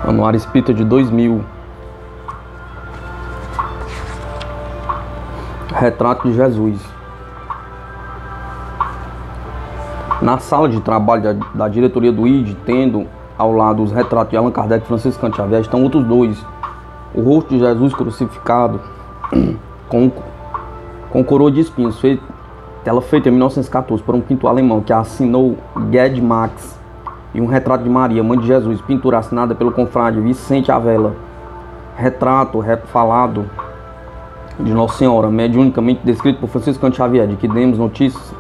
Anuário Espírita de 2000. Retrato de Jesus. Na sala de trabalho da diretoria do ID, tendo ao lado os retratos de Allan Kardec e Francisco Cândido Xavier, estão outros dois. O rosto de Jesus crucificado com coroa de espinhos, tela feita em 1914 por um pintor alemão que assinou Gerd Max, e um retrato de Maria, mãe de Jesus, pintura assinada pelo confrade Vicente Avella. Retrato falado de Nossa Senhora, mediunicamente descrito por Francisco Cândido Xavier, de que demos notícias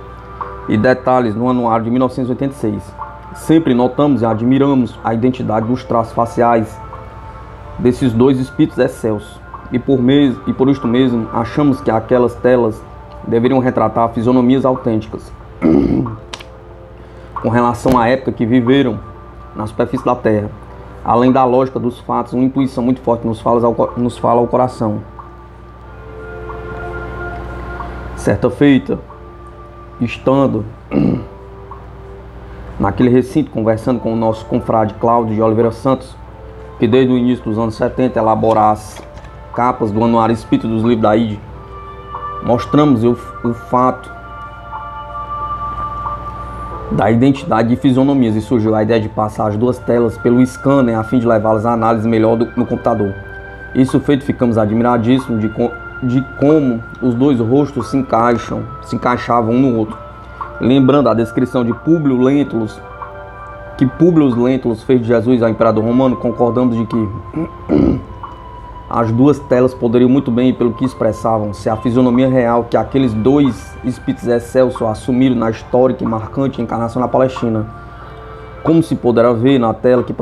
e detalhes no anuário de 1986. Sempre notamos e admiramos a identidade dos traços faciais desses dois espíritos excelsos, e por isto mesmo achamos que aquelas telas deveriam retratar fisionomias autênticas com relação à época que viveram na superfície da Terra. Além da lógica dos fatos, uma intuição muito forte nos fala ao coração. Certa feita, estando naquele recinto conversando com o nosso confrade Cláudio de Oliveira Santos, que desde o início dos anos 70 elabora as capas do Anuário Espírita dos livros da ID, mostramos o fato da identidade de fisionomias, e surgiu a ideia de passar as duas telas pelo scanner a fim de levá-las à análise melhor no computador. Isso feito, ficamos admiradíssimos de como os dois rostos se encaixavam um no outro. Lembrando a descrição de Públio Lentulus, que Públio Lentulus fez de Jesus ao imperador romano, concordando de que as duas telas poderiam muito bem, pelo que expressavam, ser a fisionomia real que aqueles dois espíritos excelsos assumiram na histórica e marcante encarnação na Palestina. Como se poderá ver na tela que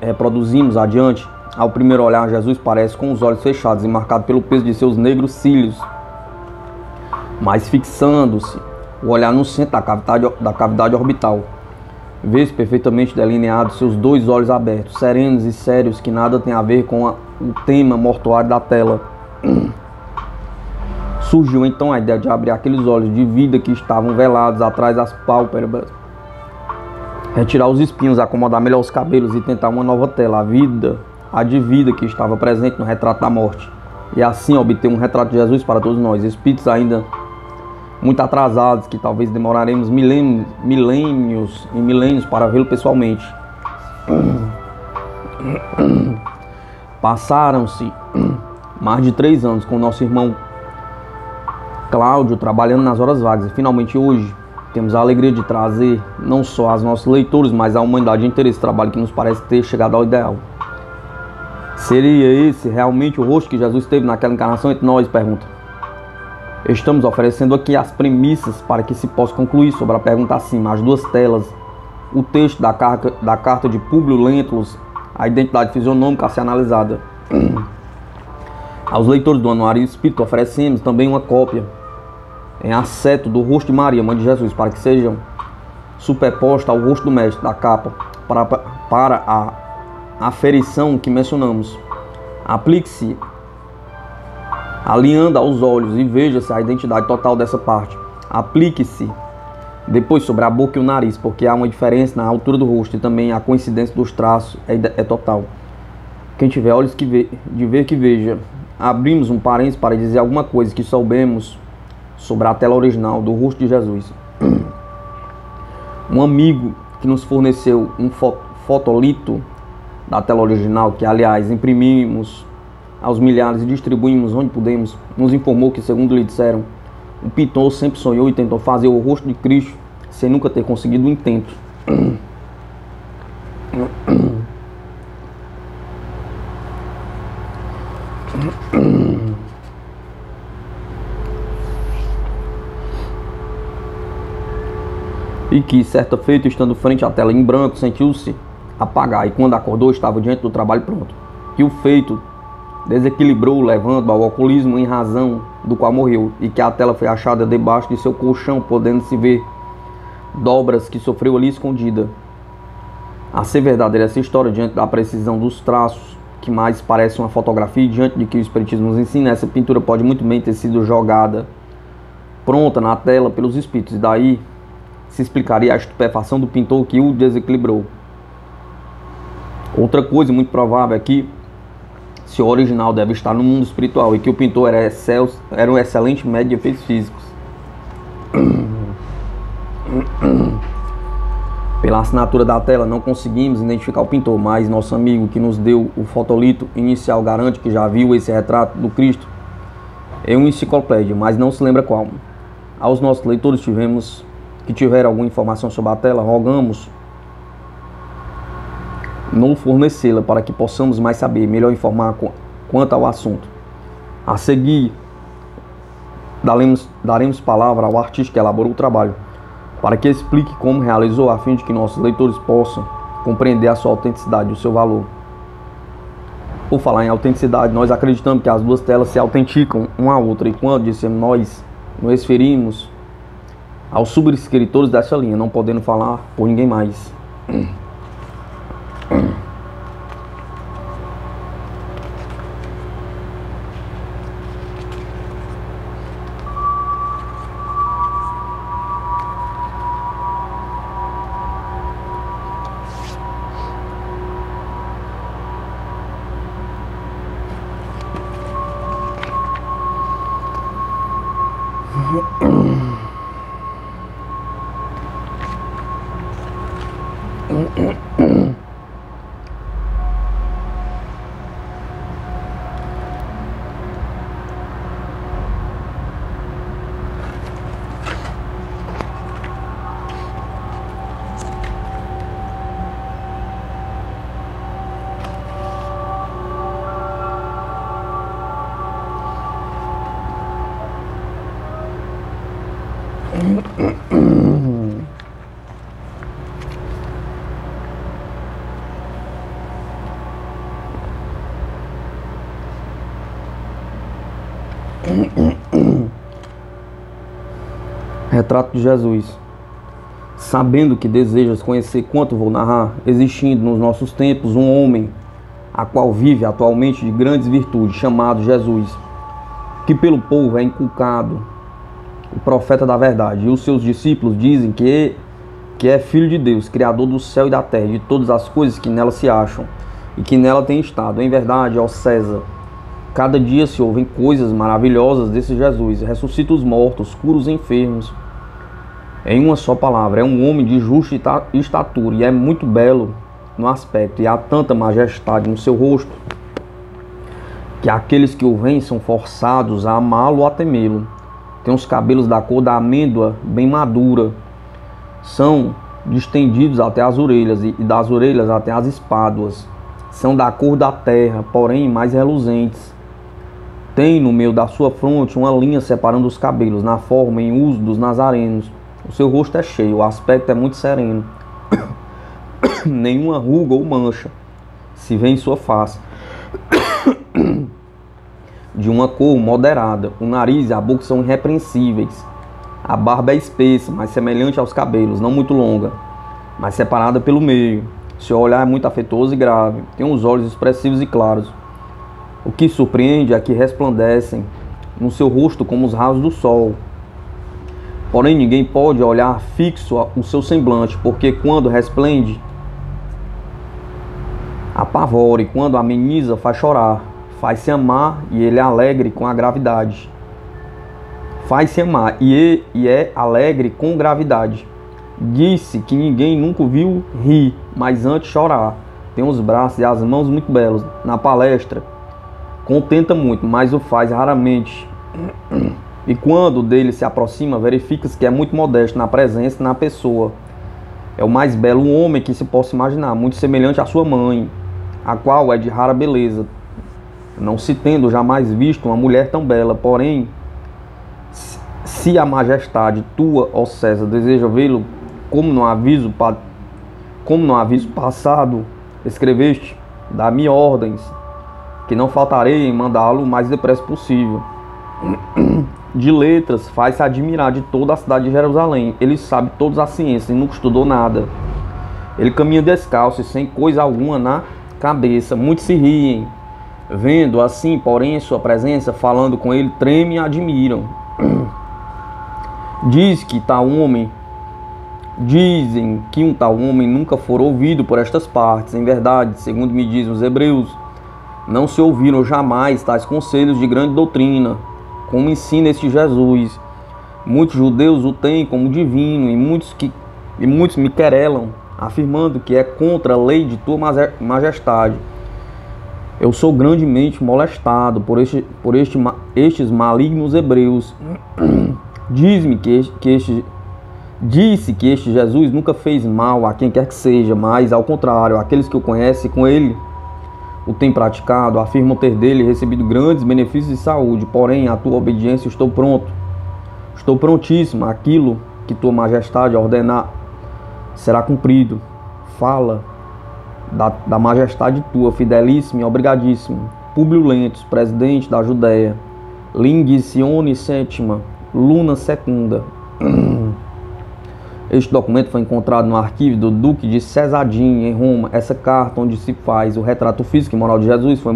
reproduzimos adiante, ao primeiro olhar, Jesus parece com os olhos fechados e marcado pelo peso de seus negros cílios, mas fixando-se o olhar no centro da cavidade orbital. Vê-se perfeitamente delineados seus dois olhos abertos, serenos e sérios, que nada tem a ver com o tema mortuário da tela. Surgiu então a ideia de abrir aqueles olhos de vida que estavam velados atrás das pálpebras, retirar os espinhos, acomodar melhor os cabelos e tentar uma nova tela, a de vida que estava presente no retrato da morte, e assim obter um retrato de Jesus para todos nós, espíritos ainda muito atrasados, que talvez demoraremos milênios e milênios para vê-lo pessoalmente. Passaram-se mais de 3 anos com o nosso irmão Cláudio trabalhando nas horas vagas, e finalmente hoje temos a alegria de trazer não só aos nossos leitores, mas à humanidade inteira esse trabalho que nos parece ter chegado ao ideal. Seria esse realmente o rosto que Jesus teve naquela encarnação entre nós? Pergunta. Estamos oferecendo aqui as premissas para que se possa concluir sobre a pergunta acima. As duas telas, o texto da carta de Públio Lentulus, a identidade fisionômica a ser analisada. Aos leitores do Anuário Espírita oferecemos também uma cópia em aceto do rosto de Maria, mãe de Jesus, para que sejam superpostas ao rosto do mestre da capa, para a aferição que mencionamos. Aplique-se alinhando aos olhos e veja-se a identidade total dessa parte. Aplique-se depois sobre a boca e o nariz, porque há uma diferença na altura do rosto e também a coincidência dos traços é total. Quem tiver olhos de ver que veja. Abrimos um parênteses para dizer alguma coisa que soubemos sobre a tela original do rosto de Jesus. Um amigo que nos forneceu um fotolito da tela original, que aliás imprimimos aos milhares e distribuímos onde pudemos, nos informou que, segundo lhe disseram, o pintor sempre sonhou e tentou fazer o rosto de Cristo sem nunca ter conseguido o intento. E que, certa feita, estando frente à tela em branco, sentiu-se apagar, e quando acordou estava diante do trabalho pronto. Que o feito desequilibrou, levando ao alcoolismo, em razão do qual morreu, e que a tela foi achada debaixo de seu colchão, podendo-se ver dobras que sofreu ali escondida. A ser verdadeira essa história, diante da precisão dos traços, que mais parece uma fotografia, e diante de que o Espiritismo nos ensina, essa pintura pode muito bem ter sido jogada pronta na tela pelos espíritos, e daí se explicaria a estupefação do pintor que o desequilibrou. Outra coisa muito provável é que seu original deve estar no mundo espiritual e que o pintor era um excelente médico de efeitos físicos. Pela assinatura da tela não conseguimos identificar o pintor, mas nosso amigo que nos deu o fotolito inicial garante que já viu esse retrato do Cristo em uma enciclopédia, mas não se lembra qual. Aos nossos leitores que tiveram alguma informação sobre a tela, rogamos não fornecê-la para que possamos mais saber, melhor informar quanto ao assunto. A seguir, daremos palavra ao artista que elaborou o trabalho, para que explique como realizou, a fim de que nossos leitores possam compreender a sua autenticidade e o seu valor. Por falar em autenticidade, nós acreditamos que as duas telas se autenticam uma à outra, e quando dissemos nós, nos referimos aos subscritores dessa linha, não podendo falar por ninguém mais. Retrato de Jesus. Sabendo que desejas conhecer quanto vou narrar, existindo nos nossos tempos um homem, a qual vive atualmente de grandes virtudes, chamado Jesus, que pelo povo é inculcado o profeta da verdade, e os seus discípulos dizem que é filho de Deus, criador do céu e da terra, de todas as coisas que nela se acham e que nela tem estado. Em verdade, ó César, cada dia se ouvem coisas maravilhosas desse Jesus, ressuscita os mortos, cura os enfermos. Em uma só palavra, é um homem de justa estatura e é muito belo no aspecto, e há tanta majestade no seu rosto que aqueles que o veem são forçados a amá-lo ou a temê-lo. Tem os cabelos da cor da amêndoa bem madura, são distendidos até as orelhas e das orelhas até as espáduas, são da cor da terra, porém mais reluzentes. Tem no meio da sua fronte uma linha separando os cabelos, na forma em uso dos nazarenos. O seu rosto é cheio, o aspecto é muito sereno. Nenhuma ruga ou mancha se vê em sua face. De uma cor moderada, o nariz e a boca são irrepreensíveis. A barba é espessa, mas semelhante aos cabelos, não muito longa, mas separada pelo meio. Seu olhar é muito afetuoso e grave, tem os olhos expressivos e claros. O que surpreende é que resplandecem no seu rosto como os raios do sol. Porém, ninguém pode olhar fixo o seu semblante, porque quando resplende, apavora, e quando ameniza, faz chorar. Faz-se amar e ele é alegre com a gravidade. Faz-se amar e é alegre com gravidade. Disse que ninguém nunca o viu rir, mas antes chorar. Tem os braços e as mãos muito belos. Na palestra, contenta muito, mas o faz raramente. E quando dele se aproxima, verifica-se que é muito modesto na presença e na pessoa. É o mais belo homem que se possa imaginar, muito semelhante à sua mãe, a qual é de rara beleza, não se tendo jamais visto uma mulher tão bela. Porém, se a majestade tua, ó César, deseja vê-lo, como no aviso passado escreveste, dá-me ordens, que não faltarei em mandá-lo o mais depressa possível. De letras, faz-se admirar de toda a cidade de Jerusalém. Ele sabe todas as ciências e nunca estudou nada. Ele caminha descalço e sem coisa alguma na cabeça. Muitos se riem, vendo assim, porém, em sua presença, falando com ele, tremem e admiram. Diz que tal homem Dizem que um tal homem nunca fora ouvido por estas partes. Em verdade, segundo me dizem os hebreus, não se ouviram jamais tais conselhos de grande doutrina, como ensina este Jesus. Muitos judeus o têm como divino, e muitos me querelam, afirmando que é contra a lei de tua majestade. Eu sou grandemente molestado por estes malignos hebreus. Disse que este Jesus nunca fez mal a quem quer que seja, mas, ao contrário, aqueles que o conhecem com ele o têm praticado, afirmam ter dele recebido grandes benefícios de saúde. Porém, a tua obediência estou prontíssimo. Aquilo que tua majestade ordenar será cumprido. Fala da majestade tua, fidelíssimo e obrigadíssimo Públio Lentulus, presidente da Judéia, Lingicione sétima, Luna secunda. Este documento foi encontrado no arquivo do Duque de Cesadin, em Roma. Essa carta, onde se faz o retrato físico e moral de Jesus, foi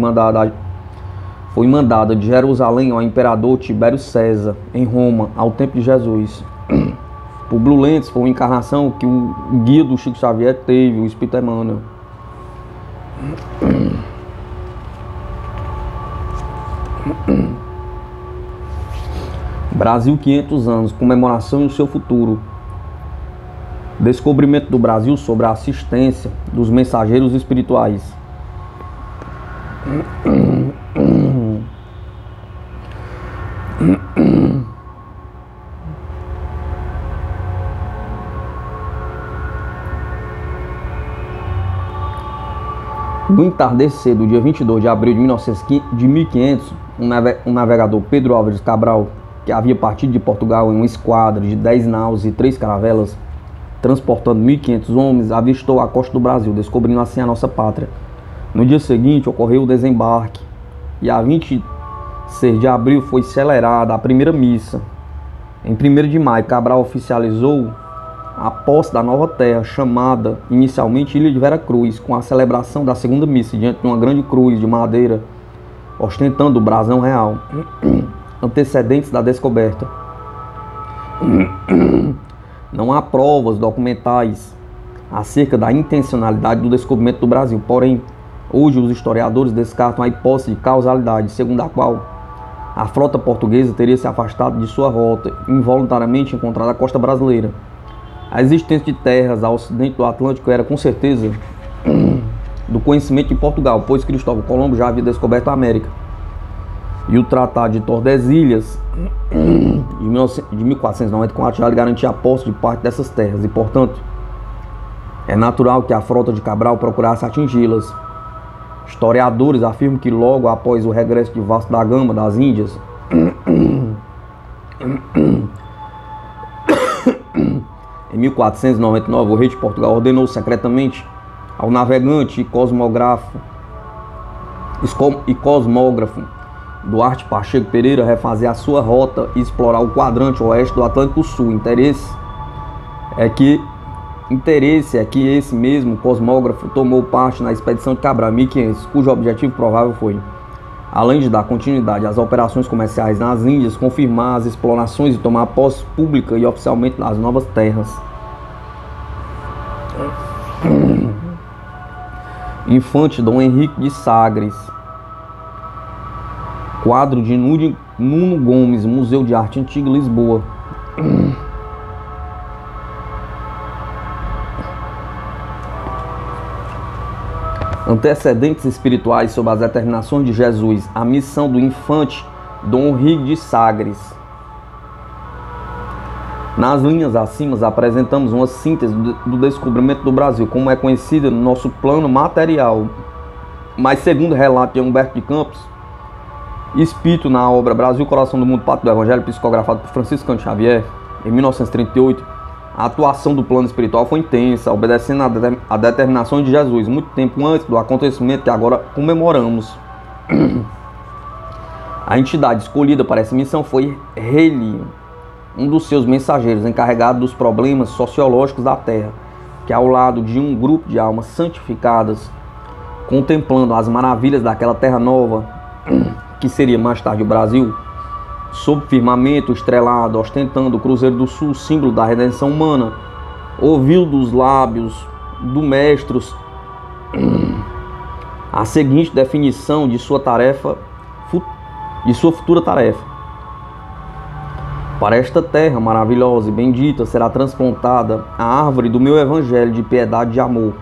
mandada de Jerusalém ao imperador Tibério César, em Roma, ao tempo de Jesus. Públio Lentulus foi uma encarnação que o guia do Chico Xavier teve, o Espírito Emmanuel. Brasil 500 anos, comemoração e o seu futuro. Descobrimento do Brasil sobre a assistência dos mensageiros espirituais. No entardecer do dia 22 de abril de 1500, um navegador, Pedro Álvares Cabral, que havia partido de Portugal em uma esquadra de 10 naus e 3 caravelas, transportando 1.500 homens, avistou a costa do Brasil, descobrindo assim a nossa pátria. No dia seguinte ocorreu o desembarque e a 26 de abril foi celebrada a primeira missa. Em 1º de maio, Cabral oficializou a posse da nova terra, chamada inicialmente Ilha de Vera Cruz, com a celebração da segunda missa diante de uma grande cruz de madeira, ostentando o brasão real. Antecedentes da descoberta. Não há provas documentais acerca da intencionalidade do descobrimento do Brasil. Porém, hoje os historiadores descartam a hipótese de causalidade, segundo a qual a frota portuguesa teria se afastado de sua rota, involuntariamente encontrada a costa brasileira. A existência de terras ao ocidente do Atlântico era com certeza do conhecimento de Portugal, pois Cristóvão Colombo já havia descoberto a América. E o Tratado de Tordesilhas de 1494 já lhe garantia a posse de parte dessas terras, e portanto é natural que a frota de Cabral procurasse atingi-las. Historiadores afirmam que logo após o regresso de Vasco da Gama das Índias, em 1499, o rei de Portugal ordenou secretamente ao navegante e cosmógrafo Duarte Pacheco Pereira refazer a sua rota e explorar o quadrante oeste do Atlântico Sul. Interesse é que esse mesmo cosmógrafo tomou parte na expedição de Cabral em 1500, cujo objetivo provável foi, além de dar continuidade às operações comerciais nas Índias, confirmar as explorações e tomar posse pública e oficialmente nas novas terras. Infante Dom Henrique de Sagres. Quadro de Nuno Gomes, Museu de Arte Antiga, Lisboa. Antecedentes espirituais sobre as determinações de Jesus. A missão do infante Dom Henrique de Sagres. Nas linhas acima apresentamos uma síntese do descobrimento do Brasil, como é conhecida no nosso plano material. Mas segundo o relato de Humberto de Campos, Espírito, na obra Brasil, Coração do Mundo, Pátria do Evangelho, psicografado por Francisco Cândido Xavier, em 1938, a atuação do plano espiritual foi intensa, obedecendo a determinações de Jesus, muito tempo antes do acontecimento que agora comemoramos. A entidade escolhida para essa missão foi Hélio, um dos seus mensageiros, encarregado dos problemas sociológicos da Terra, que ao lado de um grupo de almas santificadas, contemplando as maravilhas daquela terra nova, que seria mais tarde o Brasil, sob firmamento estrelado, ostentando o Cruzeiro do Sul, símbolo da redenção humana, ouviu dos lábios do mestre a seguinte definição de sua futura tarefa. Para esta terra maravilhosa e bendita será transplantada a árvore do meu evangelho de piedade e de amor.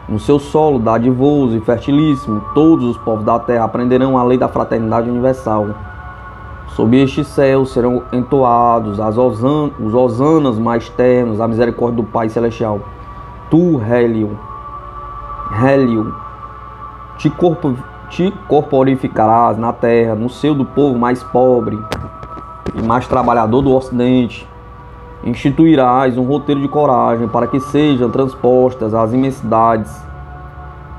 No seu solo dadivoso e fertilíssimo, todos os povos da terra aprenderão a lei da fraternidade universal. Sob este céu serão entoados os hosanas mais ternos, a misericórdia do Pai Celestial. Tu, Hélio, te corporificarás na terra, no seio do povo mais pobre e mais trabalhador do Ocidente. Instituirás um roteiro de coragem para que sejam transpostas as imensidades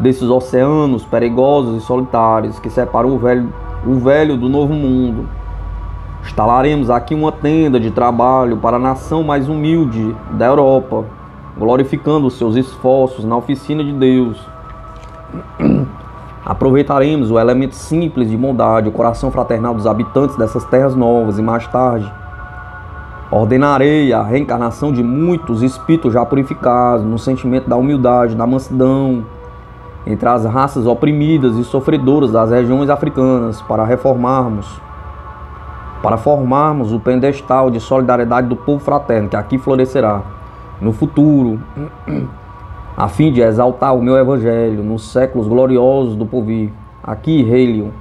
desses oceanos perigosos e solitários que separam o velho do novo mundo. Instalaremos aqui uma tenda de trabalho para a nação mais humilde da Europa, glorificando os seus esforços na oficina de Deus. Aproveitaremos o elemento simples de bondade, o coração fraternal dos habitantes dessas terras novas, e mais tarde ordenarei a reencarnação de muitos espíritos já purificados no sentimento da humildade, da mansidão, entre as raças oprimidas e sofredoras das regiões africanas, para formarmos o pedestal de solidariedade do povo fraterno que aqui florescerá no futuro, a fim de exaltar o meu evangelho nos séculos gloriosos do porvir. Aqui, Hélio,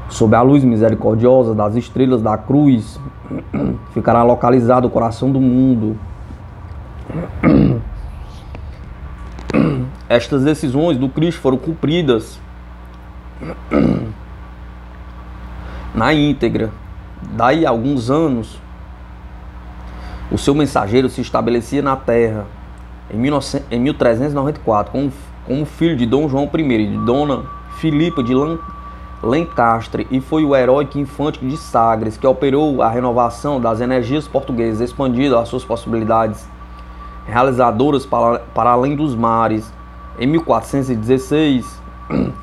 sob a luz misericordiosa das estrelas da cruz, ficará localizado o coração do mundo. Estas decisões do Cristo foram cumpridas na íntegra. Daí a alguns anos, o seu mensageiro se estabelecia na terra em 1394 como filho de Dom João I e de Dona Filipa de Lencastre, e foi o heróico infante de Sagres que operou a renovação das energias portuguesas, expandindo as suas possibilidades realizadoras para além dos mares. Em 1416,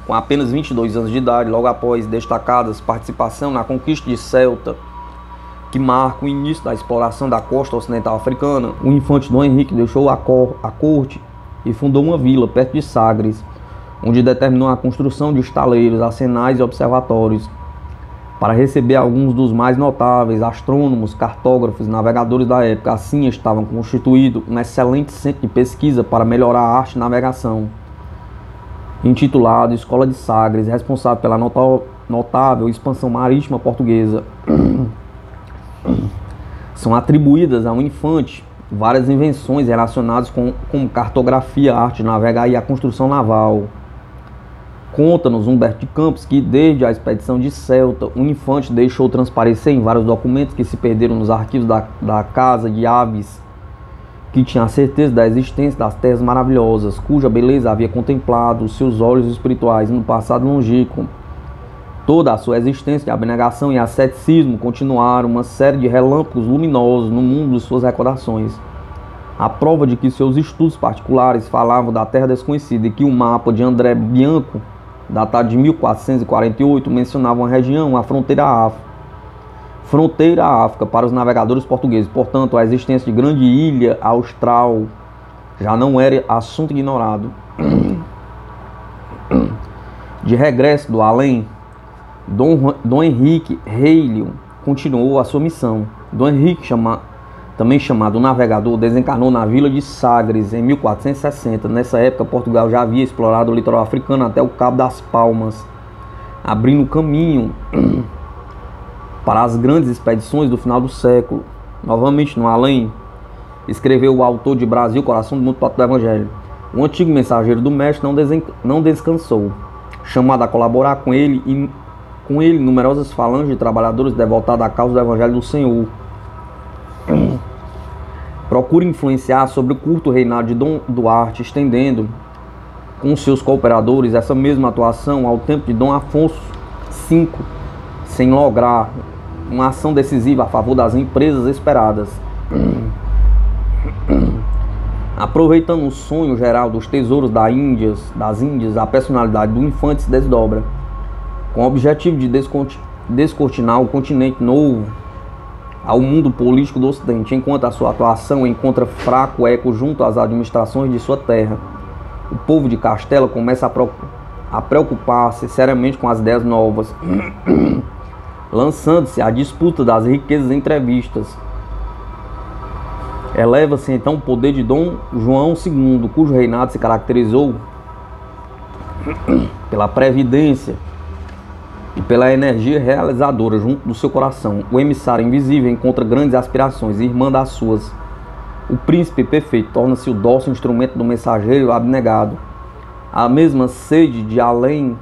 com apenas 22 anos de idade, logo após destacadas participação na conquista de Ceuta, que marca o início da exploração da costa ocidental africana, o infante Dom Henrique deixou a corte e fundou uma vila perto de Sagres, onde determinou a construção de estaleiros, arsenais e observatórios, para receber alguns dos mais notáveis astrônomos, cartógrafos e navegadores da época. Assim estavam constituído um excelente centro de pesquisa para melhorar a arte de navegação, intitulado Escola de Sagres, responsável pela notável expansão marítima portuguesa. São atribuídas ao infante várias invenções relacionadas com cartografia, arte de navegar e a construção naval. Conta-nos Humberto de Campos que, desde a expedição de Ceuta, o infante deixou transparecer em vários documentos que se perderam nos arquivos da Casa de Aves, que tinha a certeza da existência das terras maravilhosas, cuja beleza havia contemplado os seus olhos espirituais no passado longínquo. Toda a sua existência de abnegação e asceticismo continuaram uma série de relâmpagos luminosos no mundo de suas recordações. A prova de que seus estudos particulares falavam da terra desconhecida e que o mapa de André Bianco, datado de 1448, mencionava uma região, a fronteira à África para os navegadores portugueses. Portanto, a existência de grande ilha austral já não era assunto ignorado. De regresso do além, Dom Henrique Hélio continuou a sua missão. Dom Henrique, também chamado Navegador, desencarnou na vila de Sagres em 1460. Nessa época, Portugal já havia explorado o litoral africano até o Cabo das Palmas, abrindo caminho para as grandes expedições do final do século. Novamente no além, escreveu o autor de Brasil, Coração do Mundo, Pato do Evangelho. O antigo mensageiro do mestre não descansou, chamado a colaborar com ele numerosas falanges de trabalhadores devotados à causa do Evangelho do Senhor. Procura influenciar sobre o curto reinado de Dom Duarte, estendendo com seus cooperadores essa mesma atuação ao tempo de Dom Afonso V, sem lograr uma ação decisiva a favor das empresas esperadas. Aproveitando o sonho geral dos tesouros das Índias, a personalidade do infante se desdobra, com o objetivo de descortinar o continente novo ao mundo político do Ocidente, enquanto a sua atuação encontra fraco eco junto às administrações de sua terra. O povo de Castela começa a preocupar-se seriamente com as ideias novas, lançando-se à disputa das riquezas entrevistas. Eleva-se então o poder de Dom João II, cujo reinado se caracterizou pela previdência e pela energia realizadora junto do seu coração. O emissário invisível encontra grandes aspirações, irmã das suas. O príncipe perfeito torna-se o dócil instrumento do mensageiro abnegado. A mesma sede de além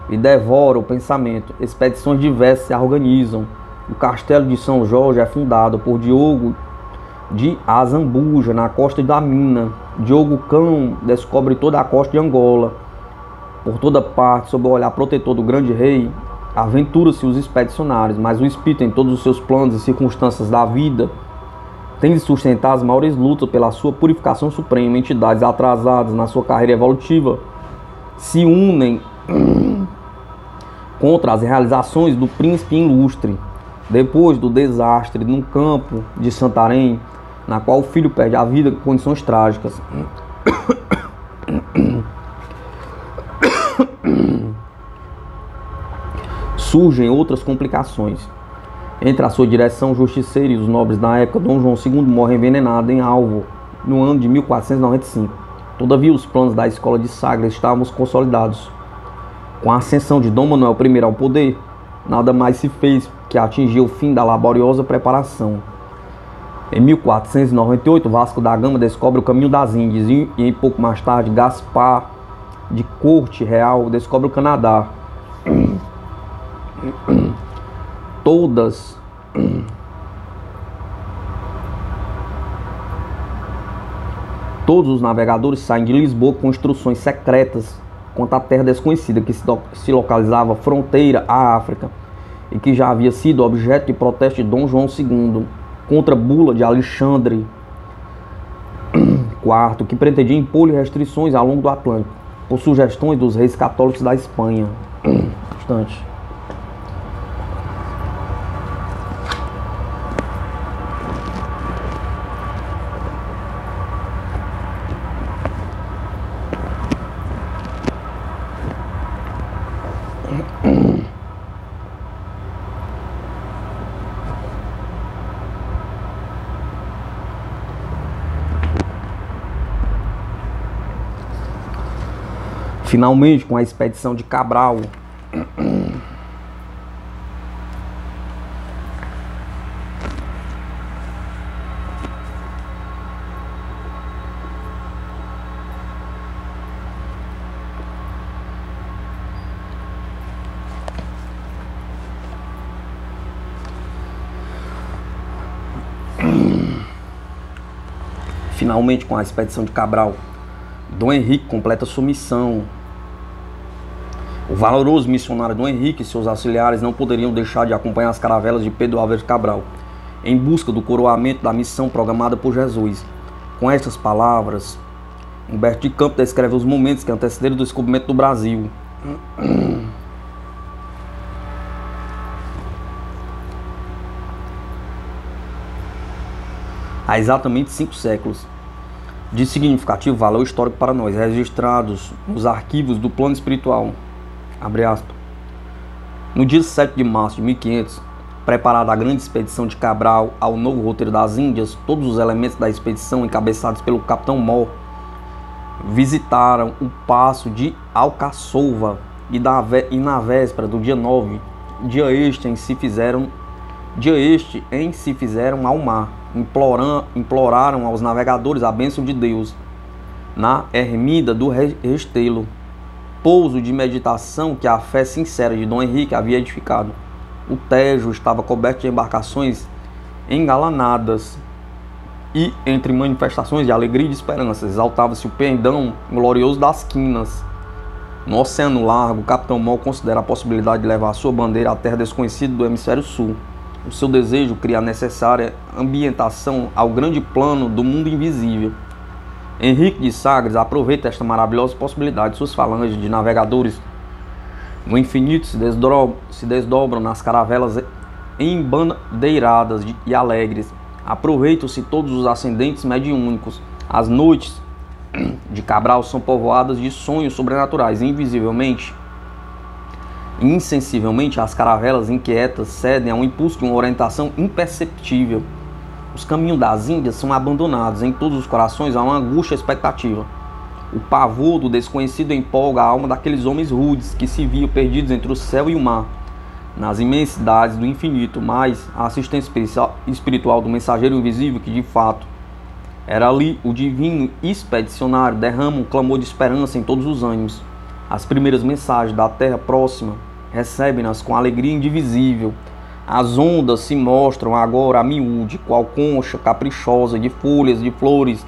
lhe devora o pensamento. Expedições diversas se organizam. O castelo de São Jorge é fundado por Diogo de Azambuja, na costa da Mina. Diogo Cão descobre toda a costa de Angola. Por toda parte, sob o olhar protetor do grande rei, aventura-se os expedicionários, mas o espírito, em todos os seus planos e circunstâncias da vida, tem de sustentar as maiores lutas pela sua purificação suprema. Entidades atrasadas na sua carreira evolutiva se unem contra as realizações do príncipe ilustre. Depois do desastre no campo de Santarém, na qual o filho perde a vida em condições trágicas, surgem outras complicações. Entre a sua direção justiceira e os nobres da época, Dom João II morre envenenado em Alvo, no ano de 1495. Todavia, os planos da escola de Sagres estavam consolidados. Com a ascensão de Dom Manuel I ao poder, nada mais se fez que atingir o fim da laboriosa preparação. Em 1498, Vasco da Gama descobre o caminho das Índias e em pouco mais tarde, Gaspar de Corte Real descobre o Canadá. Todos os navegadores saem de Lisboa com instruções secretas quanto à terra desconhecida que se localizava fronteira à África e que já havia sido objeto de protesto de Dom João II contra a bula de Alexandre IV, que pretendia impor restrições ao longo do Atlântico, por sugestões dos reis católicos da Espanha. Bastante. Finalmente, com a expedição de Cabral, Dom Henrique completa sua missão. O valoroso missionário Dom Henrique e seus auxiliares não poderiam deixar de acompanhar as caravelas de Pedro Álvares Cabral, em busca do coroamento da missão programada por Jesus. Com estas palavras, Humberto de Campos descreve os momentos que antecederam o descobrimento do Brasil. Há exatamente 5 séculos de significativo valor histórico para nós, registrados nos arquivos do plano espiritual. Abre aspas. No dia 7 de março de 1500, preparada a grande expedição de Cabral ao novo roteiro das Índias, todos os elementos da expedição, encabeçados pelo capitão Mor, visitaram o passo de Alcaçova e na véspera do dia 9, dia este em se fizeram ao mar, imploraram aos navegadores a bênção de Deus na ermida do Restelo, pouso de meditação que a fé sincera de Dom Henrique havia edificado. O Tejo estava coberto de embarcações engalanadas e, entre manifestações de alegria e de esperança, exaltava-se o pendão glorioso das quinas. No Oceano Largo, o capitão Mor considera a possibilidade de levar a sua bandeira à terra desconhecida do hemisfério sul. O seu desejo cria a necessária ambientação ao grande plano do mundo invisível. Henrique de Sagres aproveita esta maravilhosa possibilidade. Suas falanges de navegadores no infinito se desdobram nas caravelas embandeiradas e alegres. Aproveitam-se todos os ascendentes mediúnicos. As noites de Cabral são povoadas de sonhos sobrenaturais. Invisivelmente e insensivelmente, as caravelas inquietas cedem a um impulso de uma orientação imperceptível. Os caminhos das Índias são abandonados. Em todos os corações há uma angústia expectativa. O pavor do desconhecido empolga a alma daqueles homens rudes que se viam perdidos entre o céu e o mar, nas imensidades do infinito, mas a assistência espiritual do mensageiro invisível, que de fato era ali o divino expedicionário, derrama um clamor de esperança em todos os ânimos. As primeiras mensagens da terra próxima recebem-nas com alegria indivisível. As ondas se mostram agora a miúde, qual concha caprichosa de folhas, de flores,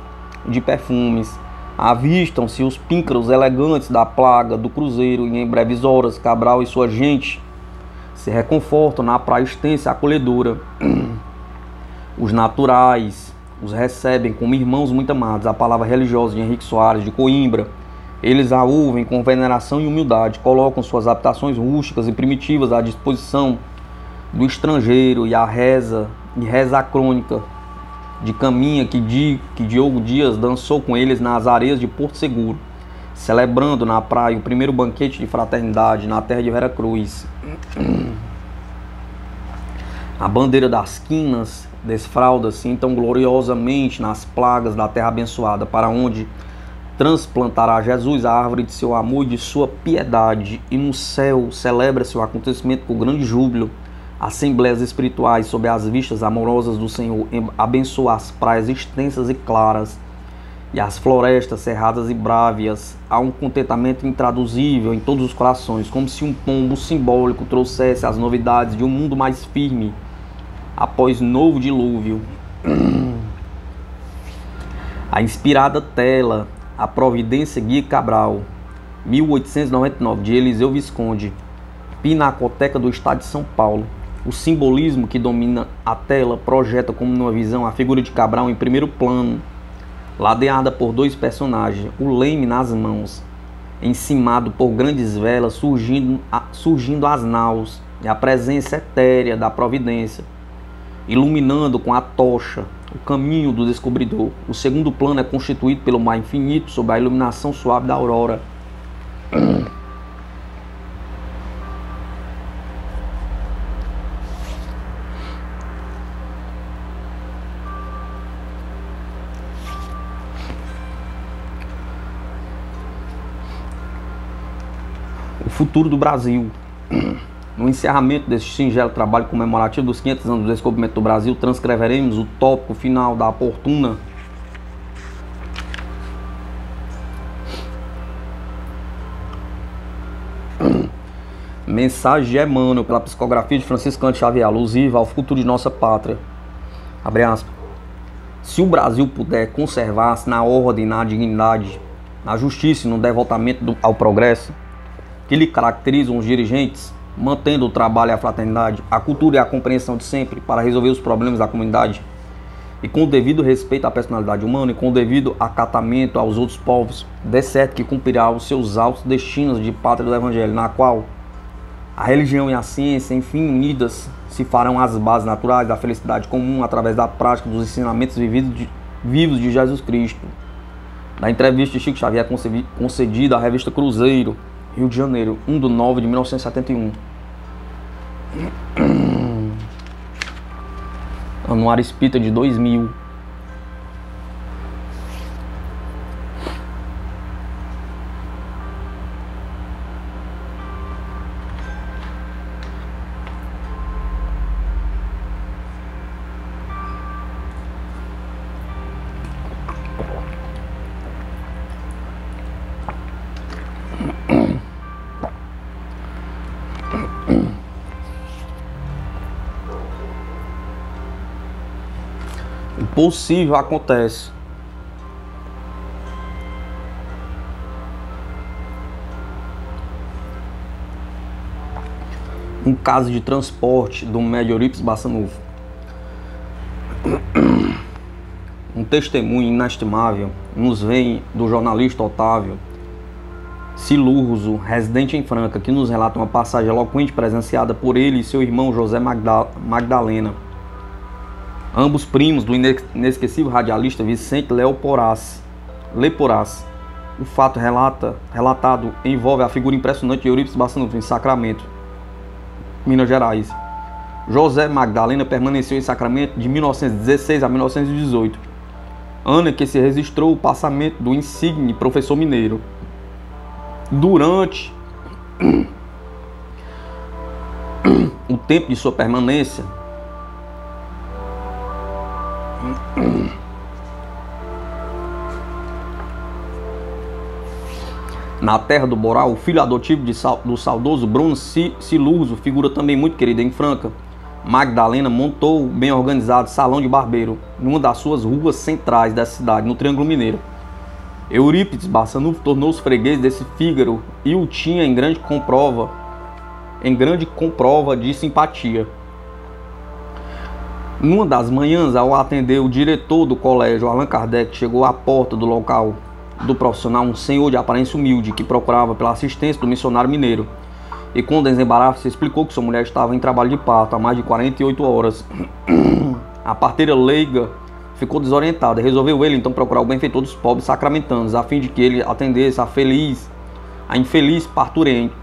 de perfumes. Avistam-se os píncaros elegantes da plaga do cruzeiro, e em breves horas Cabral e sua gente se reconfortam na praia extensa e acolhedora. Os naturais os recebem como irmãos muito amados. A palavra religiosa de Henrique Soares de Coimbra, eles a ouvem com veneração e humildade, colocam suas habitações rústicas e primitivas à disposição do estrangeiro, e reza a crônica de Caminha que Diogo Dias dançou com eles nas areias de Porto Seguro, celebrando na praia o primeiro banquete de fraternidade na terra de Vera Cruz. A bandeira das quinas desfralda-se então gloriosamente nas plagas da terra abençoada, para onde transplantará Jesus a árvore de seu amor e de sua piedade, e no céu celebra-se o acontecimento com grande júbilo. Assembleias espirituais sob as vistas amorosas do Senhor abençoam as praias extensas e claras e as florestas cerradas e brávias. Há um contentamento intraduzível em todos os corações, como se um pombo simbólico trouxesse as novidades de um mundo mais firme após novo dilúvio. A inspirada tela A Providência Guia Cabral, 1899, de Eliseu Visconde, Pinacoteca do Estado de São Paulo. O simbolismo que domina a tela projeta como numa visão a figura de Cabral em primeiro plano, ladeada por dois personagens, o leme nas mãos, encimado por grandes velas, surgindo as naus, e a presença etérea da providência, iluminando com a tocha o caminho do descobridor. O segundo plano é constituído pelo mar infinito sob a iluminação suave da aurora. O futuro do Brasil. No encerramento deste singelo trabalho comemorativo dos 500 anos do descobrimento do Brasil, transcreveremos o tópico final da oportuna mensagem de Emmanuel pela psicografia de Franciscano Xavier, alusiva ao futuro de nossa pátria. Abre aspas. Se o Brasil puder conservar-se na ordem, na dignidade, na justiça e no devotamento ao progresso que lhe caracterizam os dirigentes, mantendo o trabalho e a fraternidade, a cultura e a compreensão de sempre para resolver os problemas da comunidade, e com o devido respeito à personalidade humana e com o devido acatamento aos outros povos, de certo que cumprirá os seus altos destinos de pátria do Evangelho, na qual a religião e a ciência, enfim, unidas, se farão as bases naturais da felicidade comum através da prática dos ensinamentos vivos de Jesus Cristo. Da entrevista de Chico Xavier concedida à revista Cruzeiro, Rio de Janeiro, 1/9 de 1971. Anuário Espírita de 2000. O possível acontece. Um caso de transporte do médio Eurípides Bassanufo. Um testemunho inestimável nos vem do jornalista Otávio Silurzo, residente em Franca, que nos relata uma passagem eloquente presenciada por ele e seu irmão José Magdalena, ambos primos do inesquecível radialista Vicente Leporás. O fato relatado envolve a figura impressionante de Eurípides Barçanufo em Sacramento, Minas Gerais. José Magdalena permaneceu em Sacramento de 1916 a 1918, ano em que se registrou o passamento do insigne professor mineiro. Durante o tempo de sua permanência, na terra do Boral, o filho adotivo do saudoso Bruno Silurzo, figura também muito querida em Franca, Magdalena montou o bem organizado salão de barbeiro numa das suas ruas centrais da cidade, no Triângulo Mineiro. Eurípides Barçanufo tornou-se freguês desse Fígaro e o tinha em grande comprova de simpatia. Numa das manhãs, ao atender o diretor do colégio, Allan Kardec, chegou à porta do local do profissional um senhor de aparência humilde que procurava pela assistência do missionário mineiro. E com desembaraço se explicou que sua mulher estava em trabalho de parto há mais de 48 horas. A parteira leiga ficou desorientada e resolveu ele então procurar o benfeitor dos pobres sacramentanos, a fim de que ele atendesse a infeliz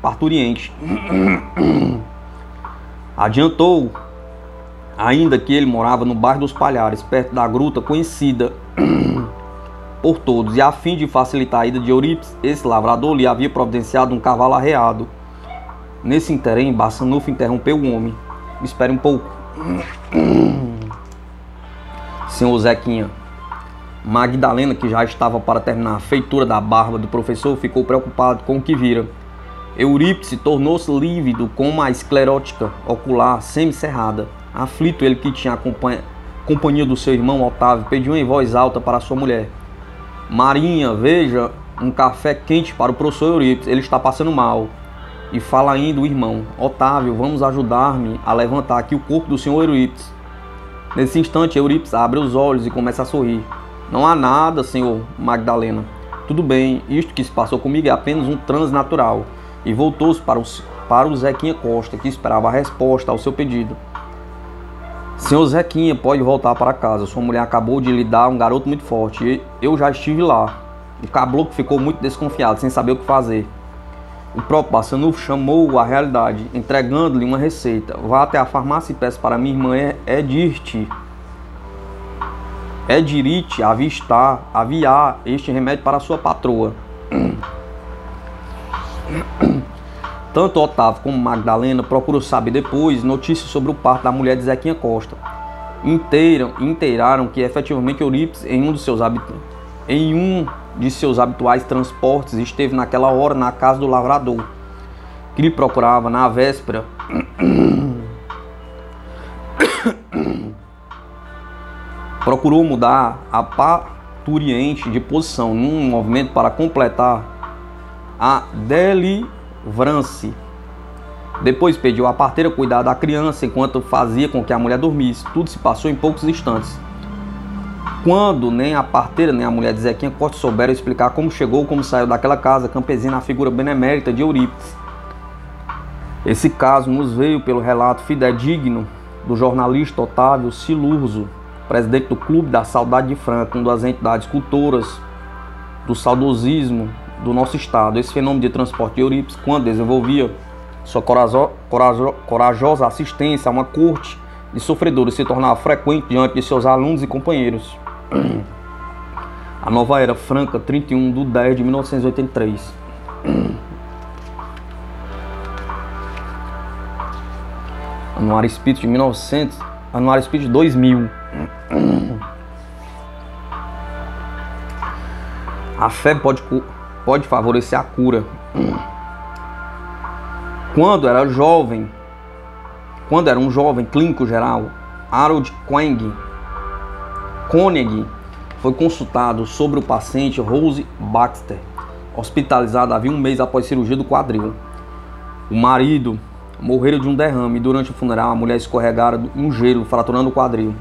parturiente. Adiantou ainda que ele morava no bairro dos Palhares, perto da gruta conhecida por todos, e a fim de facilitar a ida de Eurípides, esse lavrador lhe havia providenciado um cavalo arreado. Nesse interim, Barçanufo interrompeu o homem. Espere um pouco. Senhor Zequinha. Magdalena, que já estava para terminar a feitura da barba do professor, ficou preocupado com o que vira. Eurípides tornou-se lívido com uma esclerótica ocular semicerrada. Aflito, ele que tinha a companhia do seu irmão Otávio, pediu em voz alta para sua mulher: Marinha, veja um café quente para o professor Eurípides, ele está passando mal. E fala ainda o irmão: Otávio, vamos ajudar-me a levantar aqui o corpo do senhor Eurípides. Nesse instante, Eurípides abre os olhos e começa a sorrir. Não há nada, senhor Magdalena. Tudo bem, isto que se passou comigo é apenas um transe natural. E voltou-se para o Zequinha Costa, que esperava a resposta ao seu pedido. Senhor Zequinha, pode voltar para casa. Sua mulher acabou de lhe dar um garoto muito forte. E eu já estive lá. O caboclo ficou muito desconfiado, sem saber o que fazer. O próprio Barçanufo chamou-o à realidade, entregando-lhe uma receita. Vá até a farmácia e peça para minha irmã Edirite aviar este remédio para sua patroa. Tanto Otávio como Magdalena procuram saber depois notícias sobre o parto da mulher de Zequinha Costa. Inteiraram que efetivamente Eurípides, em um de seus habituais transportes, esteve naquela hora na casa do lavrador, que lhe procurava na véspera. Procurou mudar a parturiente de posição num movimento para completar a delivrance. Depois pediu à parteira cuidar da criança enquanto fazia com que a mulher dormisse. Tudo se passou em poucos instantes, quando nem a parteira nem a mulher de Zequinha Costa souberam explicar como chegou ou como saiu daquela casa campesina a figura benemérita de Eurípides. Esse caso nos veio pelo relato fidedigno do jornalista Otávio Silurzo, presidente do Clube da Saudade de Franca, uma das entidades cultoras do saudosismo do nosso estado. Esse fenômeno de transporte de Eurípides, quando desenvolvia sua corajosa assistência a uma corte de sofredores, se tornava frequente diante de seus alunos e companheiros. A Nova Era, Franca, 31/10/1983. Anuário Espírita de 1900, Anuário Espírita de 2000. A fé pode favorecer a cura. Quando era um jovem clínico geral, Harold Koenig foi consultado sobre o paciente Rose Baxter, hospitalizada havia um mês após a cirurgia do quadril. O marido morrera de um derrame e durante o funeral a mulher escorregara um gelo, fraturando o quadril.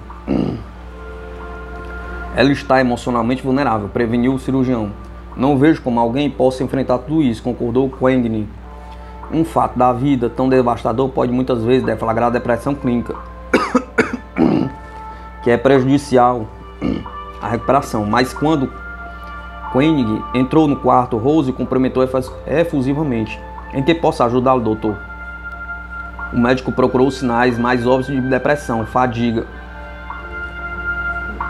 Ela está emocionalmente vulnerável, preveniu o cirurgião. Não vejo como alguém possa enfrentar tudo isso, concordou Quengni. Um fato da vida tão devastador pode muitas vezes deflagrar a depressão clínica, que é prejudicial à recuperação. Mas quando Koenig entrou no quarto, Rose cumprimentou efusivamente. Em que posso ajudá-lo, doutor? O médico procurou os sinais mais óbvios de depressão, fadiga.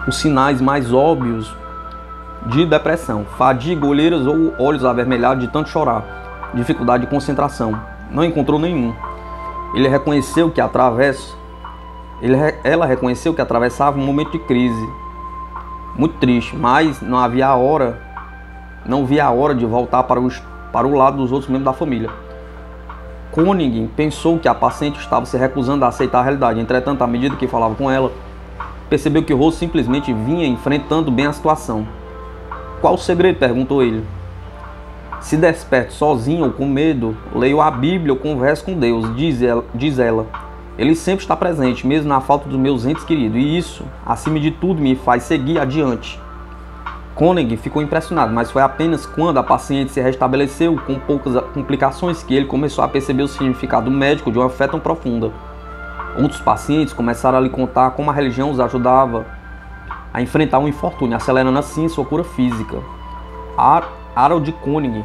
Os sinais mais óbvios de depressão, fadiga, olheiras ou olhos avermelhados de tanto chorar, dificuldade de concentração. Não encontrou nenhum. Ela reconheceu que atravessava um momento de crise, muito triste, mas não via a hora de voltar para o lado dos outros membros da família. Koenig pensou que a paciente estava se recusando a aceitar a realidade. Entretanto, à medida que falava com ela, percebeu que Rose simplesmente vinha enfrentando bem a situação. Qual o segredo? Perguntou ele. Se desperto sozinho ou com medo, leio a Bíblia ou converso com Deus, diz ela. Ele sempre está presente, mesmo na falta dos meus entes queridos, e isso, acima de tudo, me faz seguir adiante. Koenig ficou impressionado, mas foi apenas quando a paciente se restabeleceu com poucas complicações que ele começou a perceber o significado médico de uma fé tão profunda. Outros pacientes começaram a lhe contar como a religião os ajudava a enfrentar um infortúnio, acelerando assim sua cura física. Harold Koenig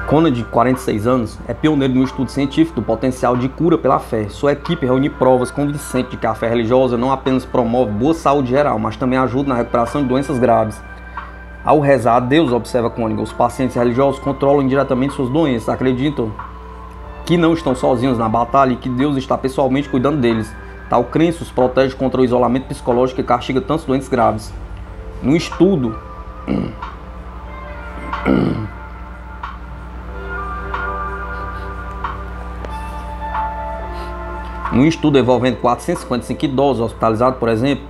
Koenig, de 46 anos, é pioneiro no estudo científico do potencial de cura pela fé. Sua equipe reúne provas convincentes de que a fé religiosa não apenas promove boa saúde geral, mas também ajuda na recuperação de doenças graves. Ao rezar a Deus, observa Koenig, os pacientes religiosos controlam indiretamente suas doenças, acreditam que não estão sozinhos na batalha e que Deus está pessoalmente cuidando deles. Tal crença os protege contra o isolamento psicológico que castiga tantos doentes graves. No estudo envolvendo 455 idosos hospitalizados, por exemplo,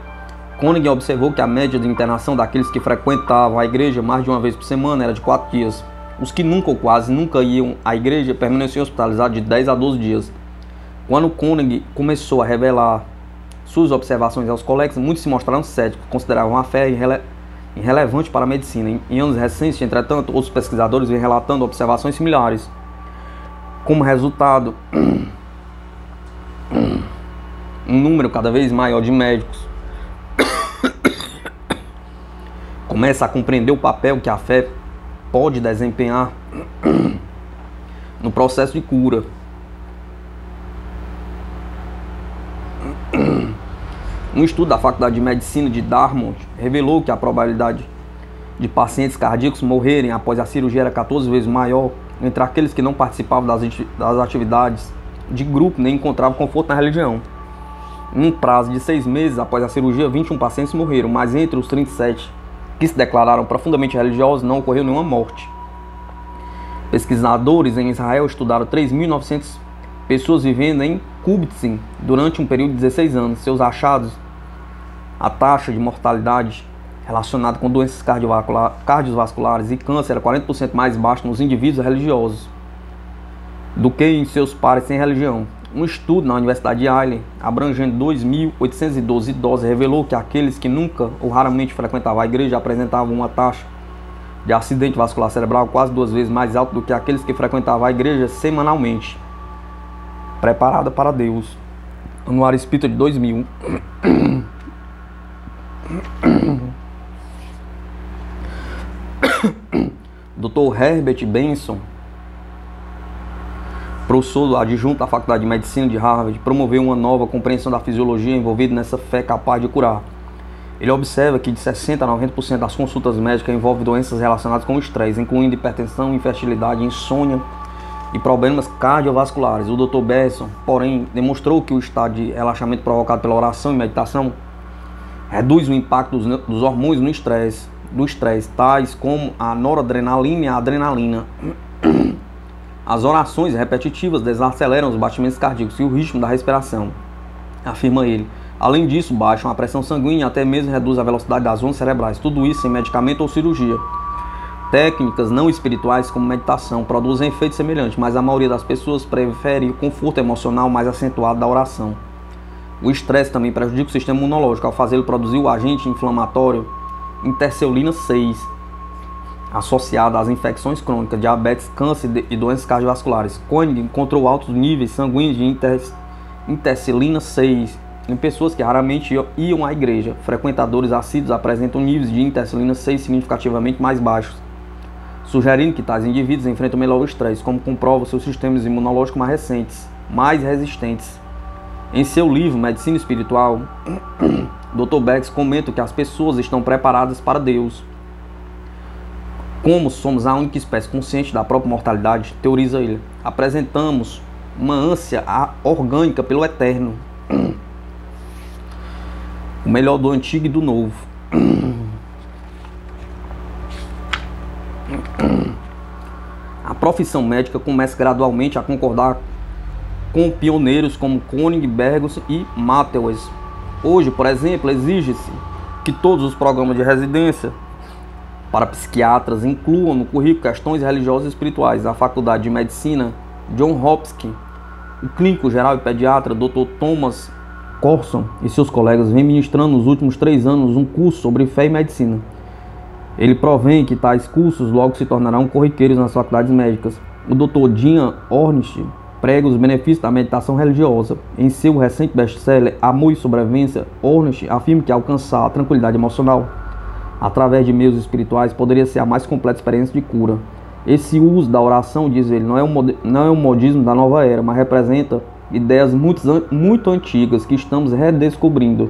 Koenig observou que a média de internação daqueles que frequentavam a igreja mais de uma vez por semana era de 4 dias. Os que nunca ou quase nunca iam à igreja permaneciam hospitalizados de 10 a 12 dias. Quando Koenig começou a revelar suas observações aos colegas, muitos se mostraram céticos, consideravam a fé irrelevante para a medicina. Em anos recentes, entretanto, outros pesquisadores vêm relatando observações similares. Como resultado, um número cada vez maior de médicos começa a compreender o papel que a fé pode desempenhar no processo de cura. Um estudo da Faculdade de Medicina de Dartmouth revelou que a probabilidade de pacientes cardíacos morrerem após a cirurgia era 14 vezes maior entre aqueles que não participavam das atividades de grupo nem encontravam conforto na religião. Em um prazo de 6 meses após a cirurgia, 21 pacientes morreram, mas entre os 37 que se declararam profundamente religiosos não ocorreu nenhuma morte. Pesquisadores em Israel estudaram 3.900 pessoas vivendo em Kibbutzim durante um período de 16 anos. Seus achados, a taxa de mortalidade relacionada com doenças cardiovasculares e câncer era 40% mais baixa nos indivíduos religiosos do que em seus pares sem religião. Um estudo na Universidade de Yale, abrangendo 2.812 idosos, revelou que aqueles que nunca ou raramente frequentavam a igreja apresentavam uma taxa de acidente vascular cerebral quase 2 vezes mais alta do que aqueles que frequentavam a igreja semanalmente. Preparada para Deus. Anuário Espírita de 2000. Dr. Herbert Benson, professor adjunto da Faculdade de Medicina de Harvard, promoveu uma nova compreensão da fisiologia envolvida nessa fé capaz de curar. Ele observa que de 60% a 90% das consultas médicas envolvem doenças relacionadas com o estresse, incluindo hipertensão, infertilidade, insônia e problemas cardiovasculares. O Dr. Benson, porém, demonstrou que o estado de relaxamento provocado pela oração e meditação reduz o impacto dos hormônios do estresse, tais como a noradrenalina e a adrenalina. As orações repetitivas desaceleram os batimentos cardíacos e o ritmo da respiração, afirma ele. Além disso, baixam a pressão sanguínea e até mesmo reduz a velocidade das ondas cerebrais. Tudo isso sem medicamento ou cirurgia. Técnicas não espirituais como meditação produzem efeitos semelhantes, mas a maioria das pessoas prefere o conforto emocional mais acentuado da oração. O estresse também prejudica o sistema imunológico ao fazê-lo produzir o agente inflamatório interceulina 6, associado às infecções crônicas, diabetes, câncer e doenças cardiovasculares. Koenig encontrou altos níveis sanguíneos de interceulina 6 em pessoas que raramente iam à igreja. Frequentadores assíduos apresentam níveis de interceulina 6 significativamente mais baixos, sugerindo que tais indivíduos enfrentam melhor o estresse, como comprova seus sistemas imunológicos mais resistentes. Em seu livro Medicina Espiritual, Dr. Becks comenta que as pessoas estão preparadas para Deus. Como somos a única espécie consciente da própria mortalidade, teoriza ele, apresentamos uma ânsia orgânica pelo eterno, o melhor do antigo e do novo. A profissão médica começa gradualmente a concordar com pioneiros como Koenig, Bergos e Matthews. Hoje, por exemplo, exige-se que todos os programas de residência para psiquiatras incluam no currículo questões religiosas e espirituais. A Faculdade de Medicina John Hopkins, o clínico geral e pediatra Dr. Thomas Corson e seus colegas vêm ministrando nos últimos 3 anos um curso sobre fé e medicina. Ele provém que tais cursos logo se tornarão corriqueiros nas faculdades médicas. O Dr. Dean Ornish prega os benefícios da meditação religiosa. Em seu recente best-seller Amor e Sobrevivência, Ornish afirma que alcançar a tranquilidade emocional através de meios espirituais poderia ser a mais completa experiência de cura. Esse uso da oração, diz ele, não é um modismo da nova era, mas representa ideias muito antigas que estamos redescobrindo.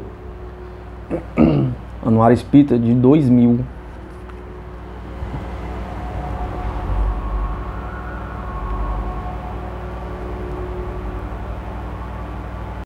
Anuário Espírita de 2000.